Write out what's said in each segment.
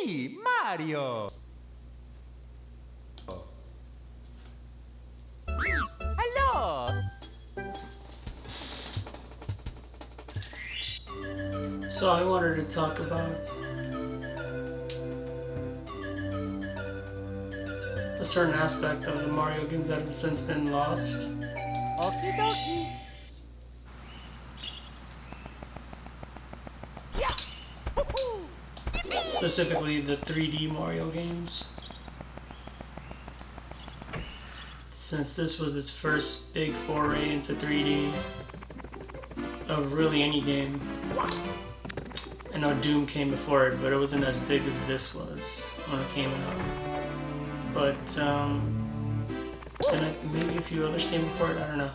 Me, Mario. Hello. So I wanted to talk about a certain aspect of the Mario games that have since been lost. Okie dokie. Yeah. Woohoo. Specifically the 3D Mario games. Since this was its first big foray into 3D of really any game. I know Doom came before it, but it wasn't as big as this was when it came out. But, and maybe a few others came before it, I don't know.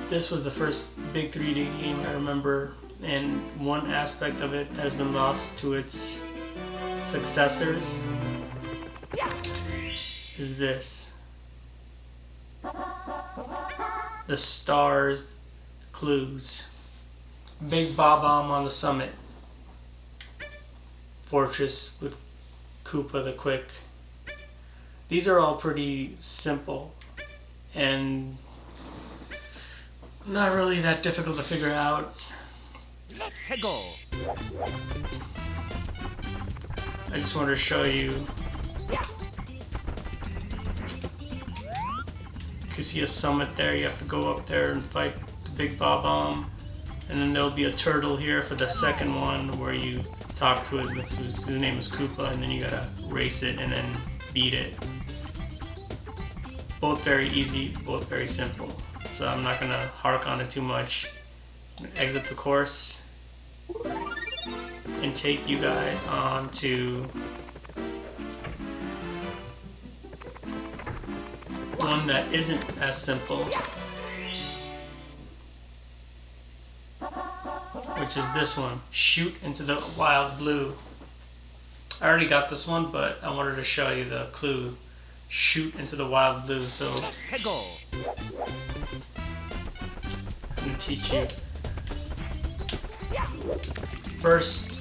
This was the first big 3D game I remember, and one aspect of it has been lost to its successors is this. The stars clues. Big Bob-omb on the summit. Fortress with Koopa the Quick. These are all pretty simple and not really that difficult to figure out. Let's go. I just wanted to show you. You can see a summit there. You have to go up there and fight the Big Bob-omb. And then there'll be a turtle here for the second one where you talk to it. His name is Koopa, and then you gotta race it and then beat it. Both very easy, both very simple. So I'm not gonna hark on it too much. Exit the course and take you guys on to one that isn't as simple, which is this one. Shoot into the wild blue. I already got this one, but I wanted to show you the clue. Shoot into the wild blue. So Let's go. I'm gonna teach you. First,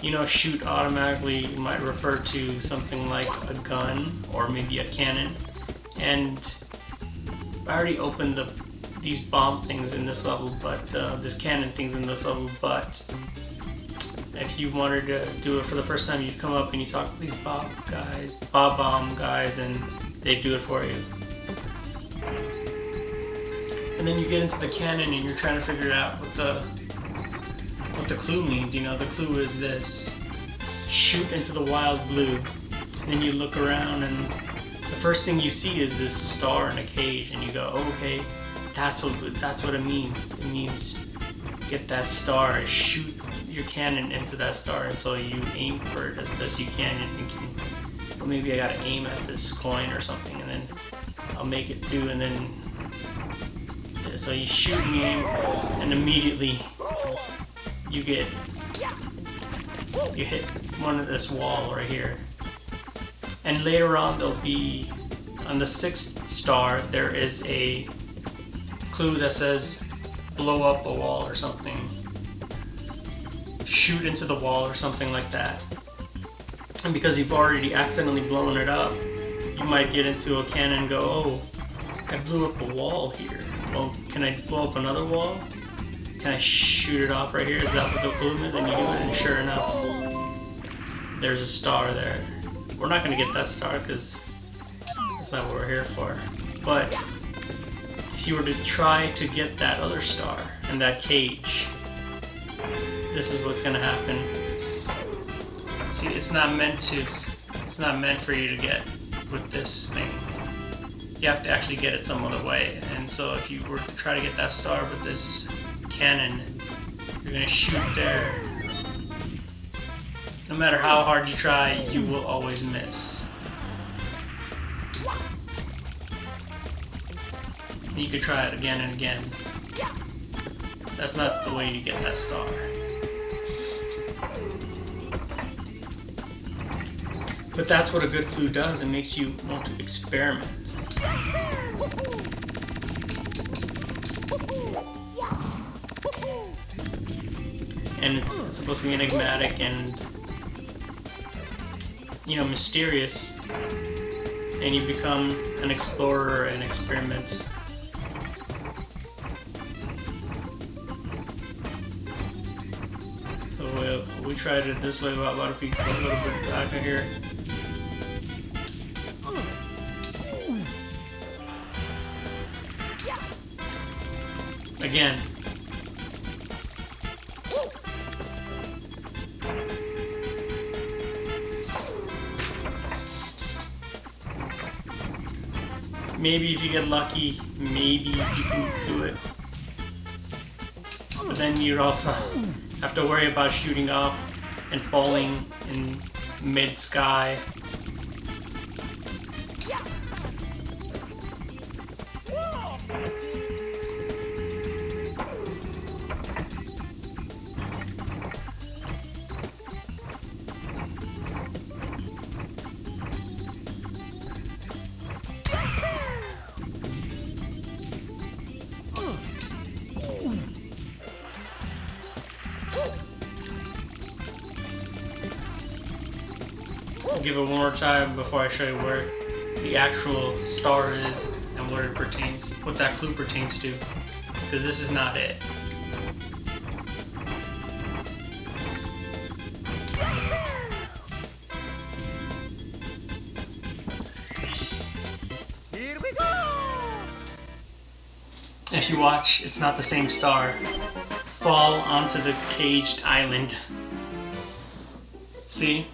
you know, shoot automatically might refer to something like a gun or maybe a cannon. And I already opened these bomb things in this level, but this cannon things in this level. But if you wanted to do it for the first time, you'd come up and you talk to these Bob-omb guys, and they do it for you. And then you get into the cannon and you're trying to figure out what the clue means. You know, the clue is this: shoot into the wild blue. And then you look around and the first thing you see is this star in a cage, and you go, oh, okay, that's what it means. It means get that star, shoot your cannon into that star, and so you aim for it as best you can. You're thinking, well, maybe I gotta aim at this coin or something, and then I'll make it do, and then so you shoot and aim, and immediately you hit one of this wall right here. And later on, there'll be, on the 6th star, there is a clue that says blow up a wall or something. Shoot into the wall or something like that. And because you've already accidentally blown it up, you might get into a cannon and go, oh, I blew up a wall here. Well, can I blow up another wall? Can I shoot it off right here? Is that what the clue is? And you do it, and sure enough, there's a star there. We're not going to get that star because that's not what we're here for. But if you were to try to get that other star in that cage, this is what's going to happen. See, it's not meant for you to get with this thing. You have to actually get it some other way. And so if you were to try to get that star with this cannon, you're going to shoot there. No matter how hard you try, you will always miss. You could try it again and again. That's not the way you get that star. But that's what a good clue does. It makes you want to experiment. And it's supposed to be enigmatic, and mysterious, and you become an explorer and experiment. So we tried it this way. What if we go a little bit back here? Again. Maybe if you get lucky, maybe you can do it. But then you'd also have to worry about shooting off and falling in mid-sky. I'll give it one more time before I show you where the actual star is and what it pertains, what that clue pertains to, because this is not it. Here we go! If you watch, it's not the same star. Fall onto the caged island. See?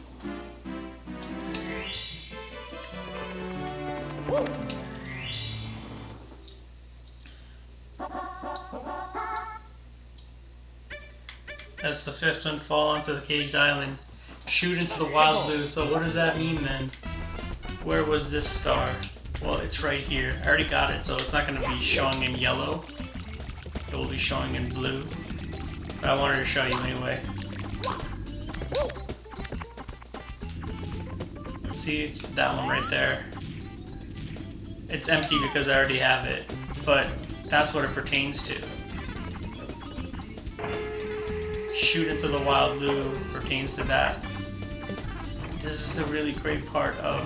That's the fifth one, fall onto the caged island. Shoot into the wild blue. So what does that mean then? Where was this star? Well, it's right here. I already got it, so it's not going to be showing in yellow. It will be showing in blue. But I wanted to show you anyway. See, it's that one right there. It's empty because I already have it, but that's what it pertains to. Shoot into the wild blue pertains to that. This is the really great part of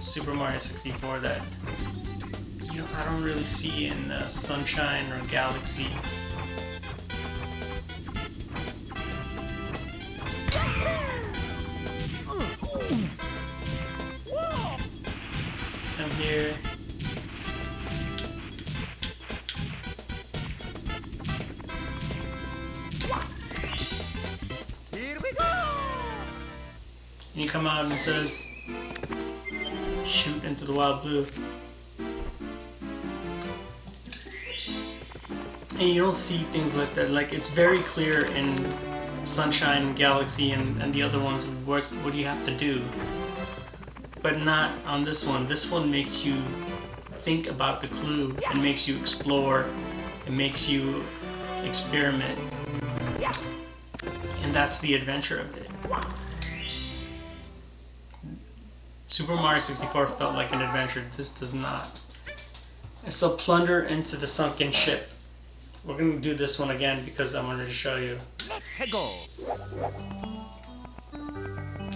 Super Mario 64 that I don't really see in Sunshine or Galaxy. Come here. Here we go! And you come out and it says, shoot into the wild blue. And you don't see things like that. Like, it's very clear in Sunshine, Galaxy, and the other ones what do you have to do. But not on this one. This one makes you think about the clue. It makes you explore. It makes you experiment. And that's the adventure of it. Super Mario 64 felt like an adventure. This does not. And so plunder into the sunken ship. We're going to do this one again because I wanted to show you. Let's go!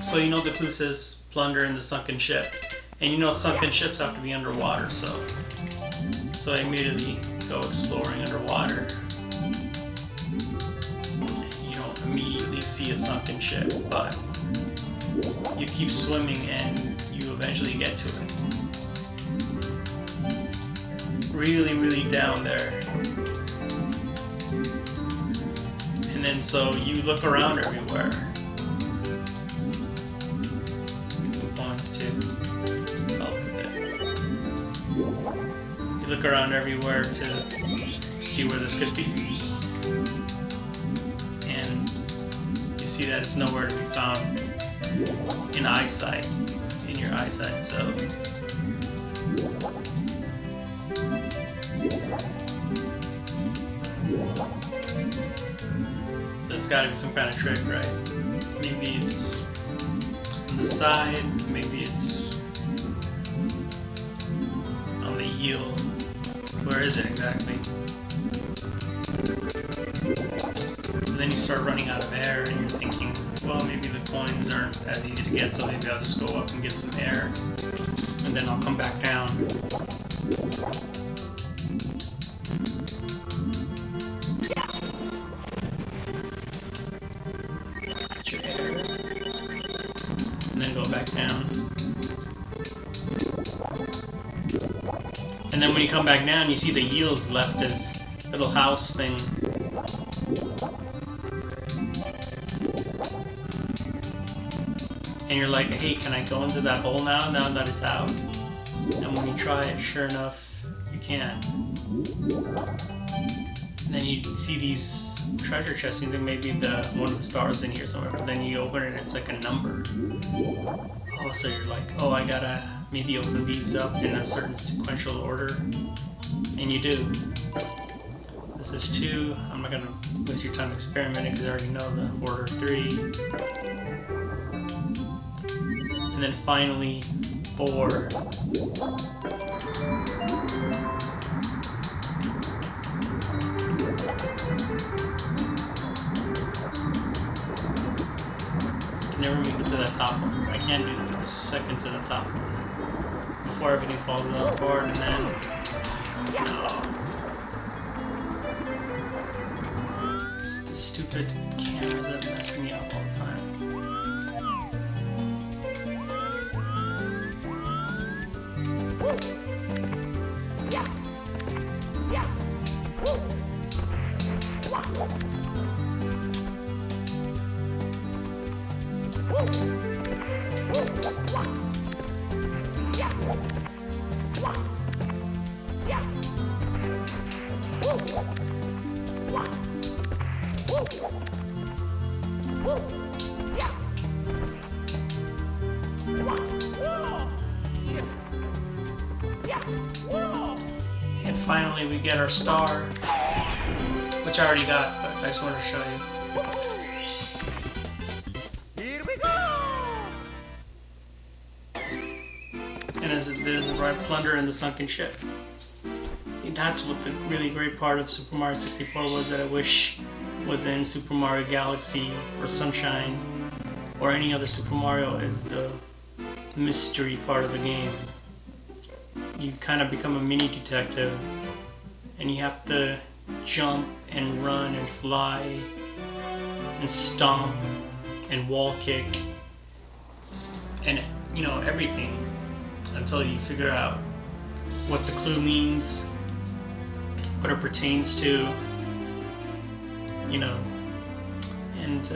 So you know the clue says plunder in the sunken ship. And you know sunken ships have to be underwater, so I immediately go exploring underwater. You don't immediately see a sunken ship, but you keep swimming and you eventually get to it. Really, really down there. And then so you look around everywhere. Get some points to help with it. You look around everywhere to see where this could be. And you see that it's nowhere to be found in eyesight, in your eyesight, so it's got to be some kind of trick, right? Maybe it's on the side, maybe it's on the heel. Where is it exactly? And then you start running out of air and you're thinking, well, maybe the coins aren't as easy to get, so maybe I'll just go up and get some air, and then I'll come back down. Get your air, and then go back down. And then when you come back down, you see the yields left this little house thing. And you're like, hey, can I go into that hole now that it's out? And when you try it, sure enough, you can. And then you see these treasure chests, you think maybe one of the stars in here somewhere, but then you open it and it's like a number. Oh, so you're like, oh, I gotta maybe open these up in a certain sequential order. And you do. This is 2. I'm not gonna waste your time experimenting because I already know the order. 3. And then finally 4. Can never make it to that top one. I can't do the second to the top one before everything falls apart, and then no. It's the stupid cameras that mess me up all the time. And finally we get our star, which I already got, but I just wanted to show you. Here we go! And there's a right plunder in the sunken ship. And that's what the really great part of Super Mario 64 was, that I wish was in Super Mario Galaxy or Sunshine or any other Super Mario, is the mystery part of the game. You kind of become a mini detective and you have to jump and run and fly and stomp and wall kick and, you know, everything until you figure out what the clue means, what it pertains to, you know, and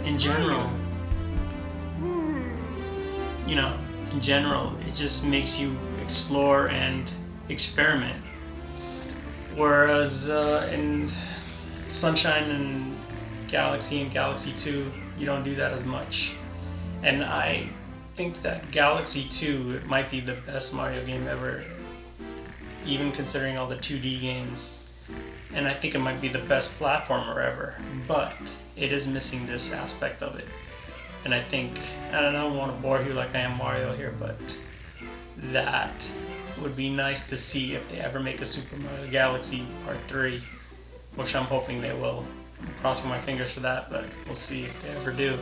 in general, you know, in general, it just makes you explore and experiment. Whereas in Sunshine and Galaxy 2, you don't do that as much. And I think that Galaxy 2 might be the best Mario game ever, even considering all the 2D games. And I think it might be the best platformer ever, but it is missing this aspect of it. And I think, I don't want to bore you like I am Mario here, but that would be nice to see if they ever make a Super Mario Galaxy Part 3, which I'm hoping they will. I'm crossing my fingers for that, but we'll see if they ever do.